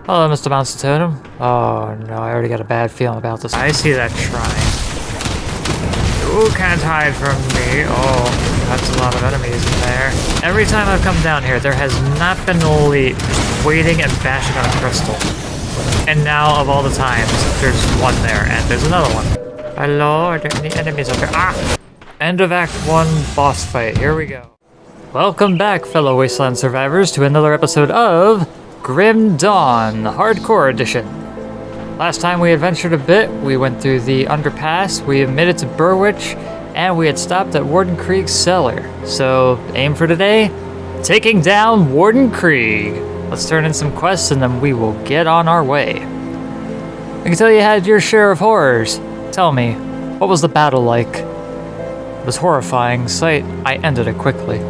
Hello, Mr. Monster Totem. Oh no, I already got a bad feeling about this. I see that shrine. You can't hide from me. Oh, that's a lot of enemies in there. Every time I've come down here, there has not been an elite just waiting and bashing on a crystal. And now, of all the times, there's one there, and there's another one. Hello, are there any enemies up there? Ah! End of Act 1 boss fight. Here we go. Welcome back, fellow Wasteland survivors, to another episode of Grim Dawn, Hardcore Edition. Last time we adventured a bit, we went through the underpass, we made it to Burrwitch, and we had stopped at Warden Krieg's cellar. So, aim for today? Taking down Warden Krieg. Let's turn in some quests and then we will get on our way. I can tell you had your share of horrors. Tell me, what was the battle like? It was horrifying sight. I ended it quickly.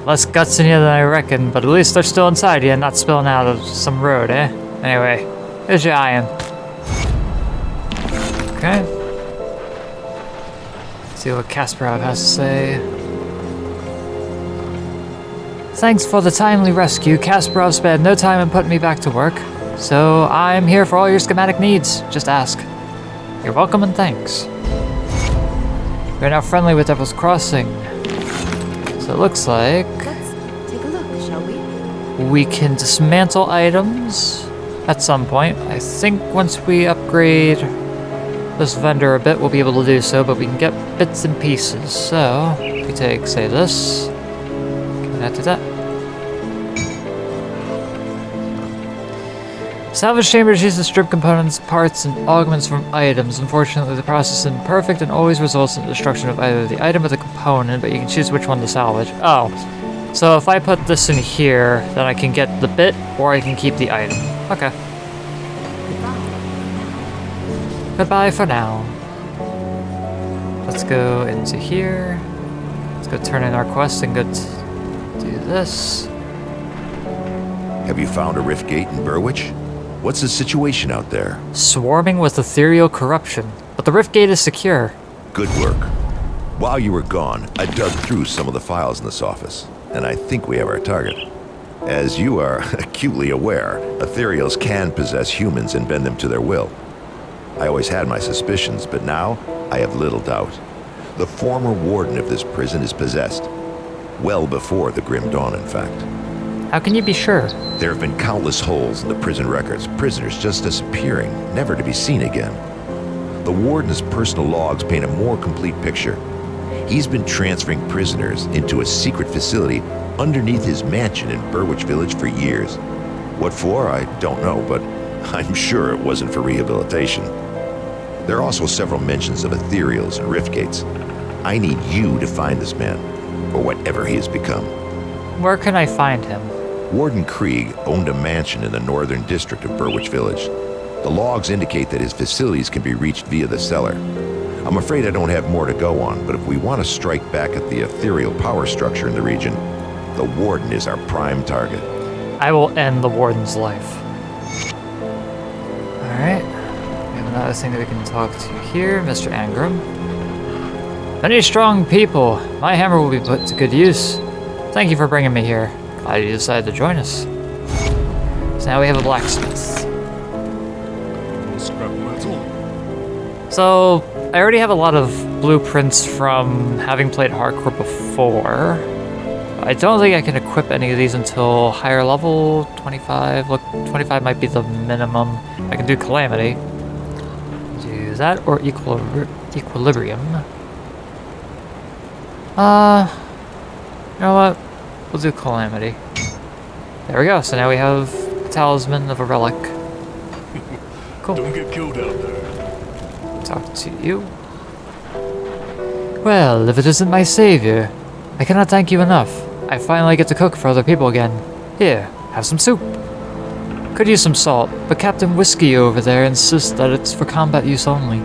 Less guts in you than I reckon, but at least they're still inside you and not spilling out of some road, eh? Anyway, here's your iron. Okay. Let's see what Kasparov has to say. Thanks for the timely rescue. Kasparov spared no time in putting me back to work. So I'm here for all your schematic needs. Just ask. You're welcome and thanks. We're now friendly with Devil's Crossing. So it looks like Let's take a look, shall we? we can dismantle items at some point. I think once we upgrade this vendor a bit, we'll be able to do so, but we can get bits and pieces. So if we take, say, this, can I do that? Salvage chambers use to strip components, parts, and augments from items. Unfortunately, the process is imperfect and always results in the destruction of either the item or the component, but you can choose which one to salvage. Oh, so if I put this in here, then I can get the bit, or I can keep the item. Okay. Goodbye for now. Let's go into here. Let's go turn in our quest and go do this. Have you found a rift gate in Burrwitch? What's the situation out there? Swarming with ethereal corruption, but the rift gate is secure. Good work. While you were gone, I dug through some of the files in this office, and I think we have our target. As you are acutely aware, ethereals can possess humans and bend them to their will. I always had my suspicions, but now I have little doubt. The former warden of this prison is possessed. Well before the Grim Dawn, in fact. How can you be sure? There have been countless holes in the prison records, prisoners just disappearing, never to be seen again. The warden's personal logs paint a more complete picture. He's been transferring prisoners into a secret facility underneath his mansion in Burrwitch Village for years. What for, I don't know, but I'm sure it wasn't for rehabilitation. There are also several mentions of ethereals and rift gates. I need you to find this man, or whatever he has become. Where can I find him? Warden Krieg owned a mansion in the northern district of Burrwitch Village. The logs indicate that his facilities can be reached via the cellar. I'm afraid I don't have more to go on, but if we want to strike back at the ethereal power structure in the region, the warden is our prime target. I will end the warden's life. Alright. We have another thing that we can talk to here, Mr. Angram. Many strong people. My hammer will be put to good use. Thank you for bringing me here. Glad you decided to join us. So now we have a blacksmith. Scrap metal. So, I already have a lot of blueprints from having played hardcore before. I don't think I can equip any of these until higher level, 25. Look, 25 might be the minimum. I can do Calamity. Do that or Equilibrium. You know what? We'll do Calamity. There we go. So now we have a Talisman of a Relic. Cool. Don't get killed out there. Talk to you. Well, if it isn't my savior, I cannot thank you enough. I finally get to cook for other people again. Here, have some soup. Could use some salt, but Captain Whiskey over there insists that it's for combat use only.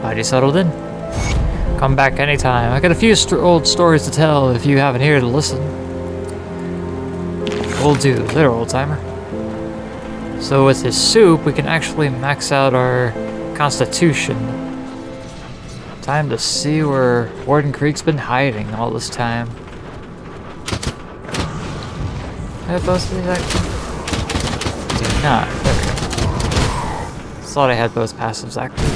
Already settled in? Come back anytime. I got a few old stories to tell if you have an ear to listen. Will do, later, old timer. So with his soup, we can actually max out our constitution. Time to see where Warden Krieg's been hiding all this time. I have both of these actions? Do not. Okay. Thought I had both passives active.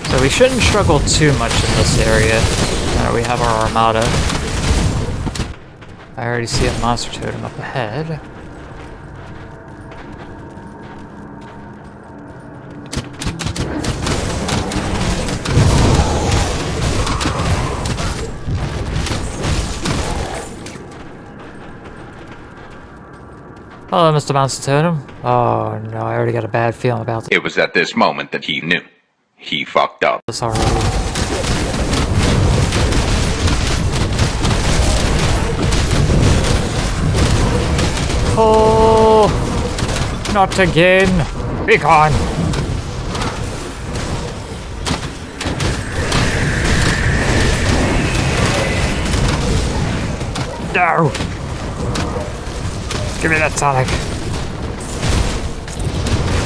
So we shouldn't struggle too much in this area. We have our armada. I already see a monster totem up ahead. Hello, Mr. Monster Totem. Oh no, I already got a bad feeling about It was at this moment that he knew. He fucked up. this already. Oh, not again. Be gone. No. Give me that tonic.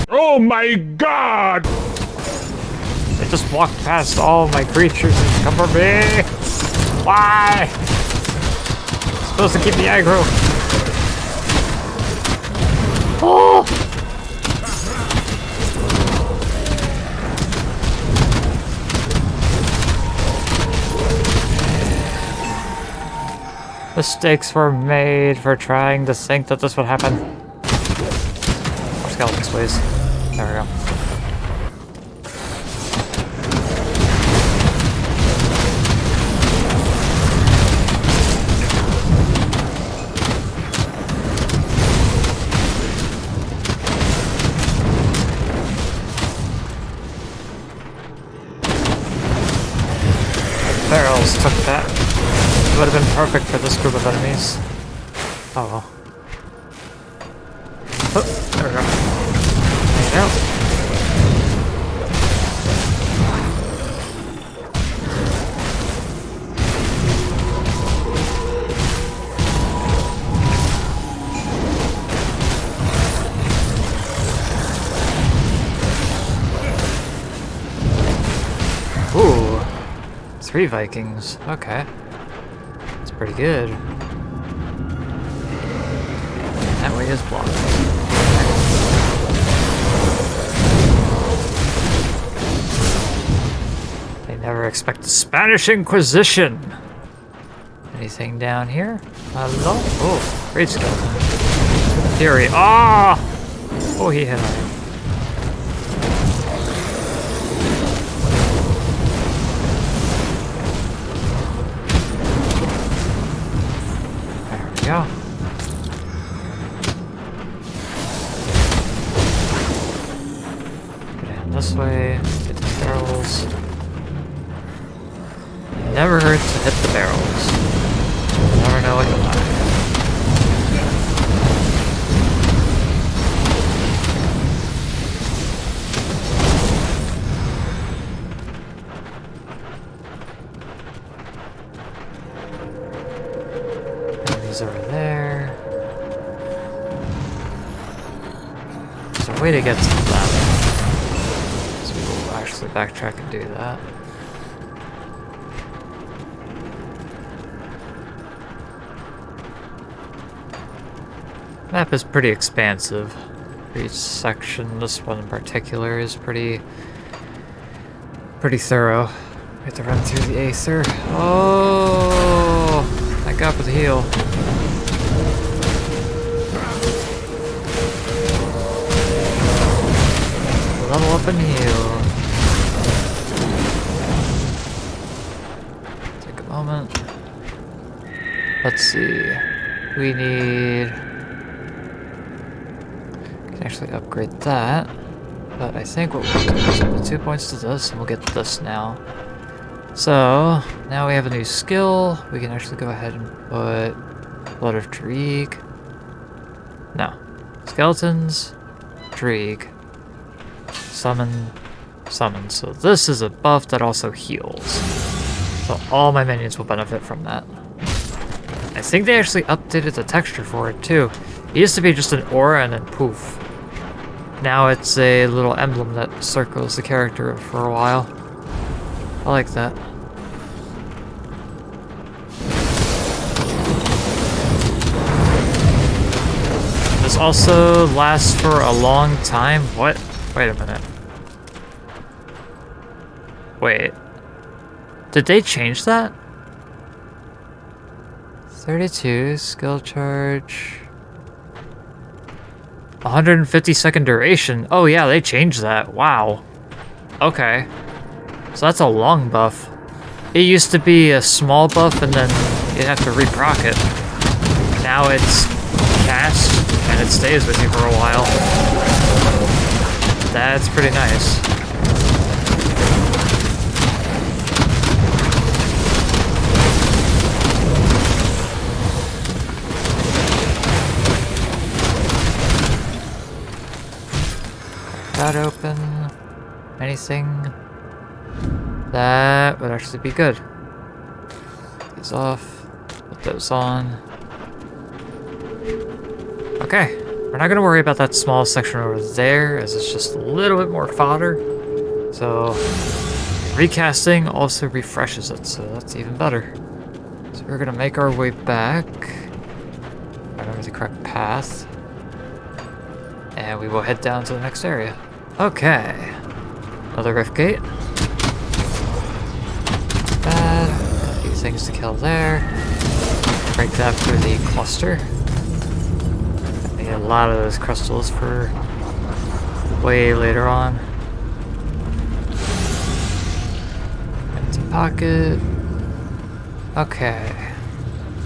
Oh my god! They just walked past all my creatures and come for me. Why? I'm supposed to keep the aggro. Oh! Mistakes were made for trying to think that this would happen. More skeletons, please. There we go. Barrels took that. It would have been perfect for this group of enemies. Oh well. Oh, there we go. There we go. Ooh. 3 Vikings. Okay. That's pretty good. That way is blocked. They never expect the Spanish Inquisition. Anything down here? Hello? Oh, great skeleton. Fury. Ah! Oh, he hit me. Yeah. Get in this way, get the barrels. Never hurts to hit the barrels. Never know what you'll find. Over there. There's a way to get to them. So we'll actually backtrack and do that. Map is pretty expansive. For each section, this one in particular is pretty thorough. We have to run through the Aether. Oh, I got with the heal. Level up and heal. Take a moment. Let's see. We need... can actually upgrade that. But I think what we'll do is put 2 points to this and we'll get this now. So, now we have a new skill. We can actually go ahead and put Blood of Dreeg. No. Skeletons. Dreeg. Summon. Summon. So this is a buff that also heals. So all my minions will benefit from that. I think they actually updated the texture for it too. It used to be just an aura and then poof. Now it's a little emblem that circles the character for a while. I like that. This also lasts for a long time. What? Wait a minute. Wait. Did they change that? 32 skill charge. 150-second duration. Oh yeah, they changed that. Wow. Okay. So that's a long buff. It used to be a small buff and then you'd have to reproc it. Now it's cast and it stays with you for a while. That's pretty nice. That open. Anything that would actually be good. These off. Put those on. Okay. We're not gonna worry about that small section over there, as it's just a little bit more fodder. So recasting also refreshes it, so that's even better. So we're gonna make our way back. Remember the correct path. And we will head down to the next area. Okay. Another rift gate. Bad. A few things to kill there. Break that through the cluster. I need a lot of those crystals for way later on. Empty pocket. Okay.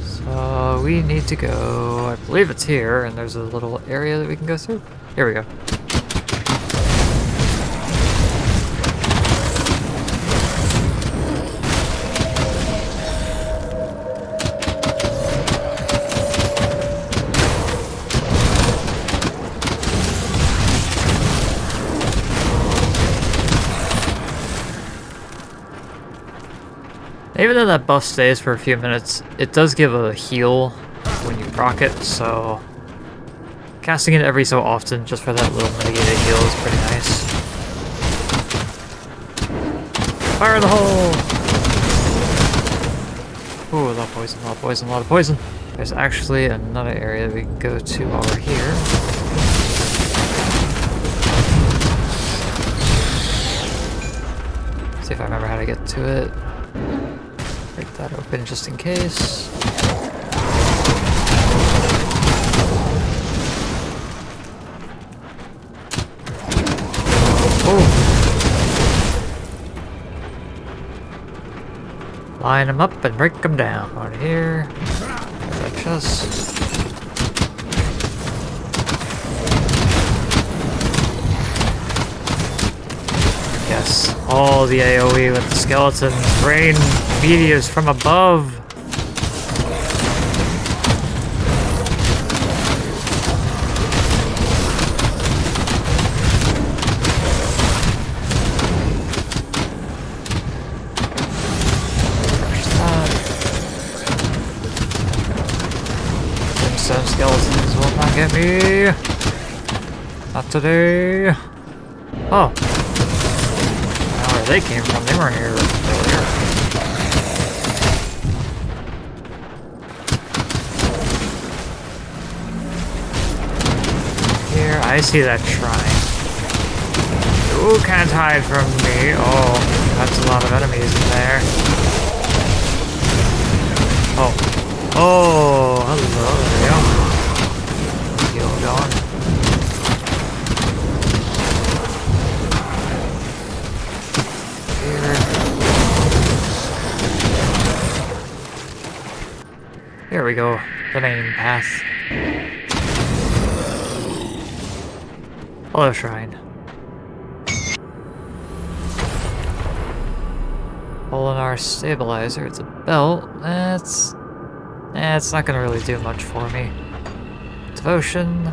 So we need to go, I believe it's here, and there's a little area that we can go through. Here we go. Even though that buff stays for a few minutes, it does give a heal when you proc it, so casting it every so often just for that little mitigated heal is pretty nice. Fire in the hole! Ooh, a lot of poison, a lot of poison, a lot of poison. There's actually another area that we can go to while we're here. See if I remember how to get to it. Break that open just in case. Oh! Line them up and break them down. Right here. That chest. Yes, all the AoE with the skeletons. Rain meteors from above. Crush that. Brimstone skeletons will not get me. Not today. Oh. Where they came from, they weren't here earlier. Here, I see that shrine. Ooh, can't hide from me. Oh, that's a lot of enemies in there. Oh. Oh, hello, there we go. Heal going. Here we go, the main path. Hello, shrine. Pullinar stabilizer, it's a belt. It's not gonna really do much for me. Devotion.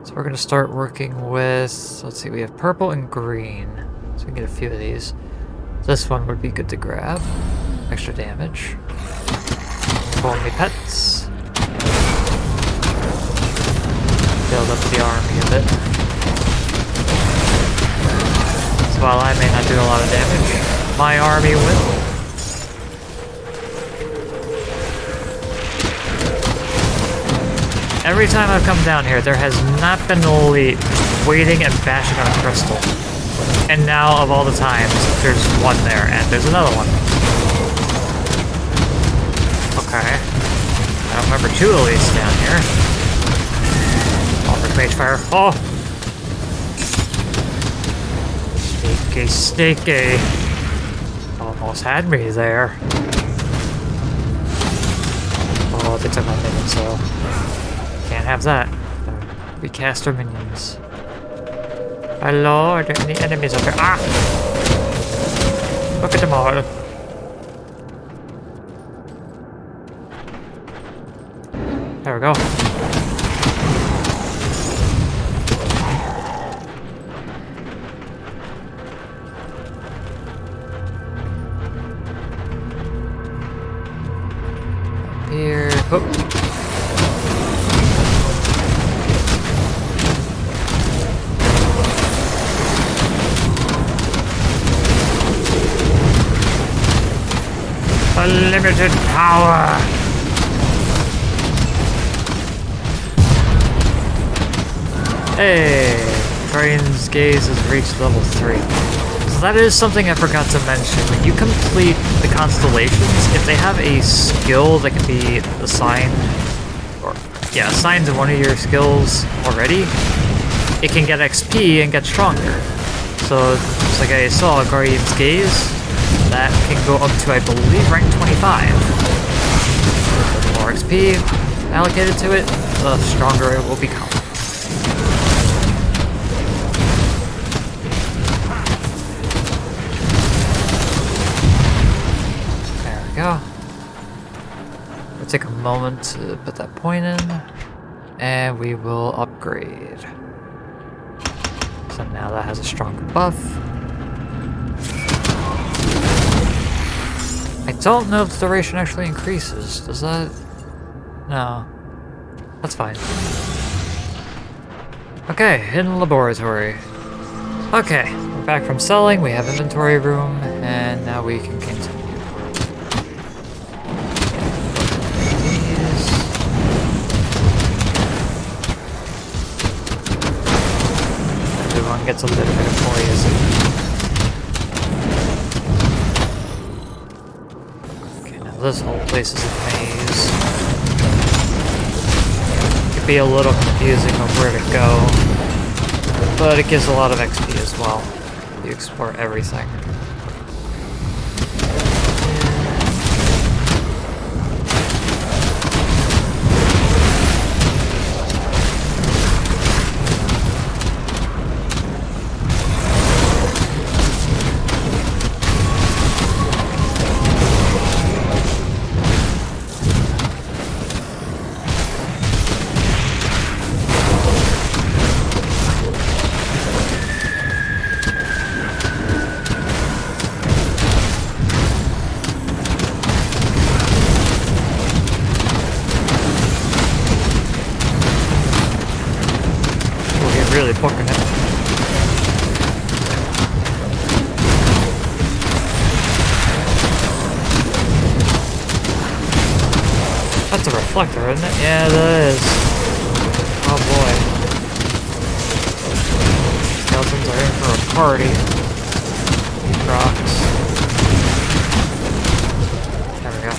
So we're gonna start working with, let's see, we have purple and green. So we can get a few of these. This one would be good to grab. Extra damage. Only pets. Build up the army a bit. So while I may not do a lot of damage, my army will. Every time I've come down here, there has not been an elite waiting and bashing on a crystal. And now, of all the times, there's one there, and there's another one. Okay. I don't remember two elites down here. Oh, mage fire. Oh! Sneaky, sneaky. Almost had me there. Oh, they took my minions, so can't have that. Recast our minions. Hello, are there any enemies up here? Ah! Look at them all. There we go. Here. Oh. Unlimited power. Hey, Guardian's Gaze has reached level 3. So that is something I forgot to mention. When you complete the constellations, if they have a skill that can be assigned, assigned to one of your skills already, it can get XP and get stronger. So, just like I saw, Guardian's Gaze, that can go up to, I believe, rank 25. The more XP allocated to it, the stronger it will become. There we go. We'll take a moment to put that point in, and we will upgrade. So now that has a stronger buff. I don't know if the duration actually increases. Does that? No. That's fine. Okay, hidden laboratory. Okay, we're back from selling. We have inventory room, and now we can continue. Everyone gets a little bit of poison. This whole place is a maze. It could be a little confusing on where to go, but it gives a lot of XP as well. You explore everything. Really booking it. That's a reflector, isn't it? Yeah, that is. Oh boy. Skeletons are in for a party. Rocks. There we go.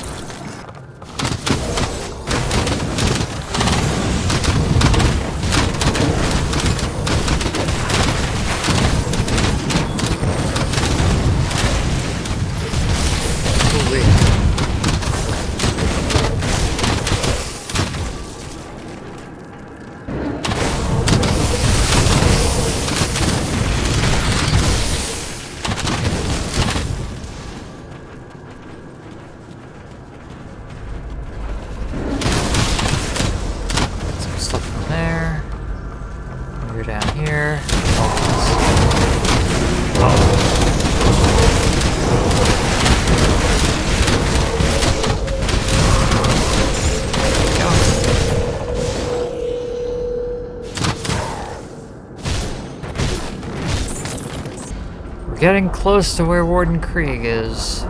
Getting close to where Warden Krieg is.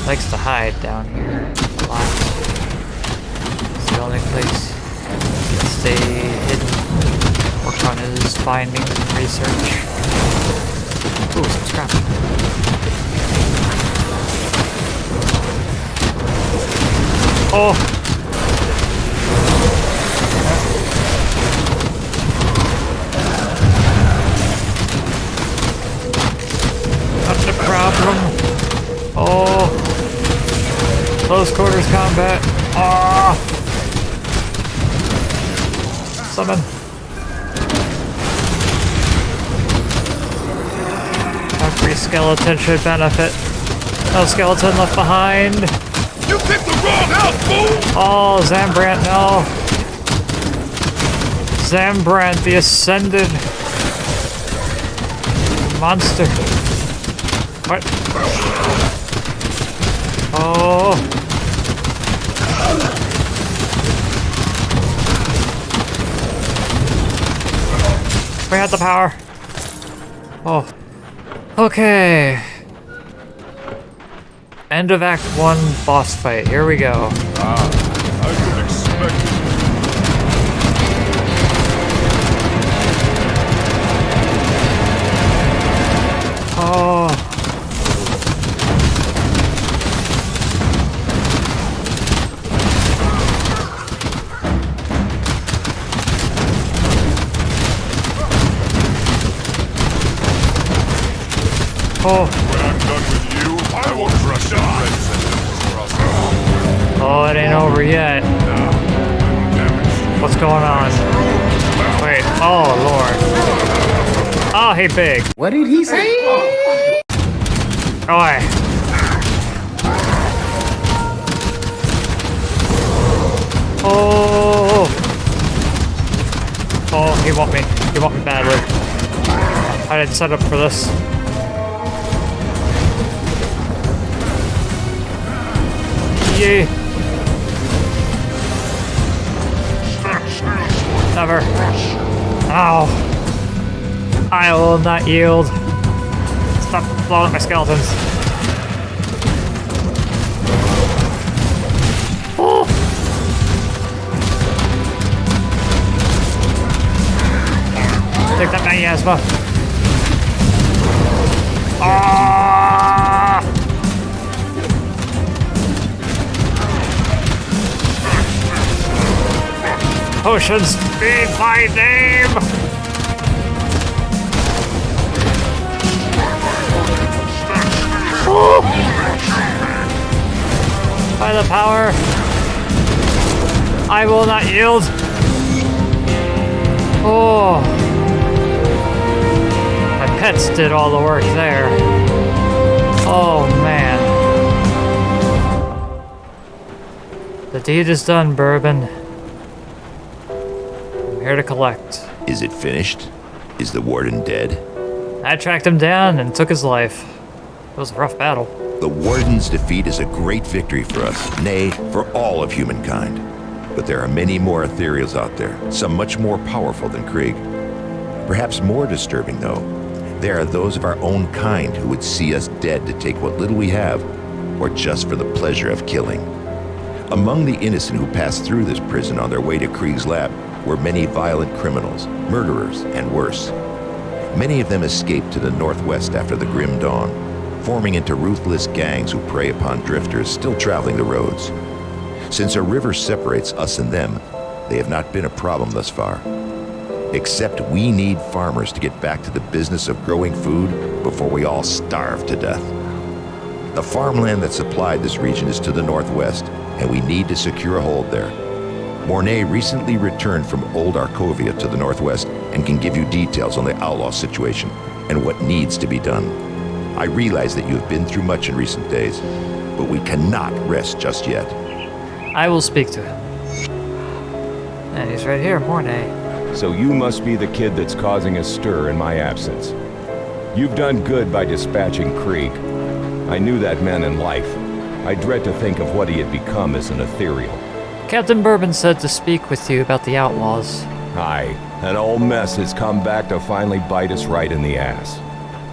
Likes to hide down here a lot. the only place he can stay hidden. Work on his findings and research. Ooh, some scrap. Oh! Not the problem. Oh! Close quarters combat. Ah! Summon. Every skeleton should benefit. No skeleton left behind. You picked the wrong house, fool! Oh, Zambrant, no. Zambrant, the Ascended monster. What? Oh. We had the power. Oh. Okay. End of Act 1 boss fight. Here we go. I could expect it. Oh. Oh. When I'm done with you, I will crush your friends and Oh, it ain't over yet. What's going on? Wait. Oh, Lord. Oh, hey, Big. What did he say? Oi. Oh. Oh, he want me. He want me badly. I didn't set up for this. Yeah. Never. Ow. I will not yield. Stop blowing up my skeletons. Oh. Take that miasma. Ah! Potions be my name! Oh. By the power, I will not yield. Oh. My pets did all the work there. Oh man. The deed is done, Bourbon. I'm here to collect. Is it finished? Is the warden dead? I tracked him down and took his life. It was a rough battle. The warden's defeat is a great victory for us, nay, for all of humankind. But there are many more Aetherials out there, some much more powerful than Krieg. Perhaps more disturbing, though, there are those of our own kind who would see us dead to take what little we have, or just for the pleasure of killing. Among the innocent who passed through this prison on their way to Krieg's lab were many violent criminals, murderers, and worse. Many of them escaped to the northwest after the grim dawn, forming into ruthless gangs who prey upon drifters still traveling the roads. Since a river separates us and them, they have not been a problem thus far. Except we need farmers to get back to the business of growing food before we all starve to death. The farmland that supplied this region is to the northwest, and we need to secure a hold there. Mornay recently returned from Old Arkovia to the northwest and can give you details on the outlaw situation and what needs to be done. I realize that you have been through much in recent days, but we cannot rest just yet. I will speak to him. And he's right here, Mornay. So you must be the kid that's causing a stir in my absence. You've done good by dispatching Krieg. I knew that man in life. I dread to think of what he had become as an Aetherial. Captain Bourbon said to speak with you about the outlaws. Aye, an old mess has come back to finally bite us right in the ass.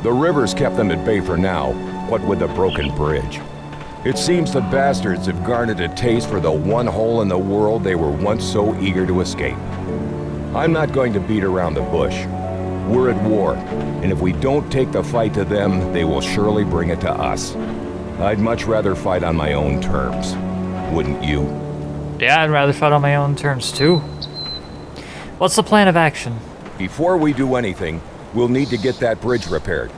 The river's kept them at bay for now, what with the broken bridge. It seems the bastards have garnered a taste for the one hole in the world they were once so eager to escape. I'm not going to beat around the bush. We're at war, and if we don't take the fight to them, they will surely bring it to us. I'd much rather fight on my own terms. Wouldn't you? Yeah, I'd rather fight on my own terms too. What's the plan of action? Before we do anything, we'll need to get that bridge repaired.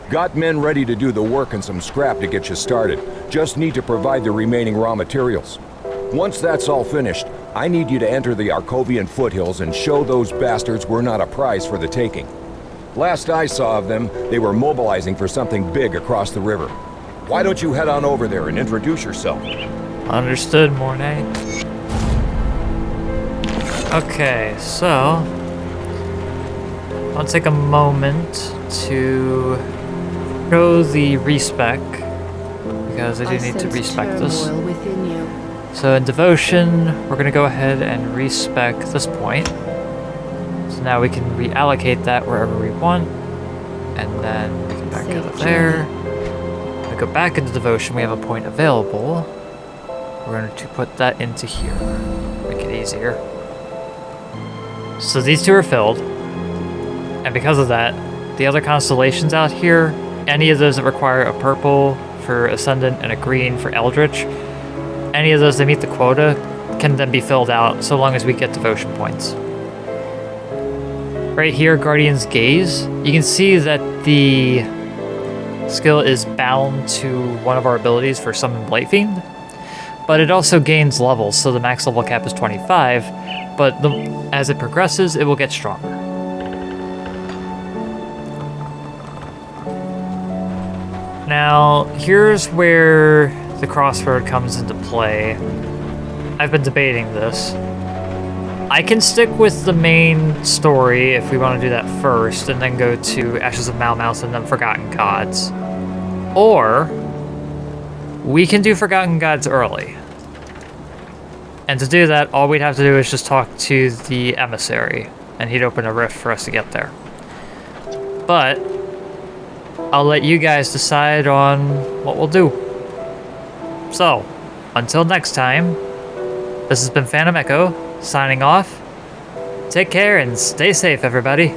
Got men ready to do the work and some scrap to get you started. Just need to provide the remaining raw materials. Once that's all finished, I need you to enter the Arkovian foothills and show those bastards we're not a prize for the taking. Last I saw of them, they were mobilizing for something big across the river. Why don't you head on over there and introduce yourself? Understood, Mornay. Okay, so I'll take a moment to show the respec, because I do need to respec this. Turmoil within you. So in Devotion, we're going to go ahead and respec this point. So now we can reallocate that wherever we want. And then we can back out of there. When we go back into Devotion, we have a point available. We're going to put that into here. Make it easier. So these two are filled. And because of that, the other constellations out here, any of those that require a purple for Ascendant and a green for Eldritch, any of those that meet the quota can then be filled out so long as we get devotion points. Right here, Guardian's Gaze, you can see that the skill is bound to one of our abilities for Summon Blightfiend, but it also gains levels, so the max level cap is 25, but as it progresses, it will get stronger. Now, here's where the crossroad comes into play. I've been debating this. I can stick with the main story if we want to do that first, and then go to Ashes of Malmouth and then Forgotten Gods. Or, we can do Forgotten Gods early. And to do that, all we'd have to do is just talk to the emissary, and he'd open a rift for us to get there. But I'll let you guys decide on what we'll do. So, until next time, this has been Phantom Echo, signing off. Take care and stay safe, everybody.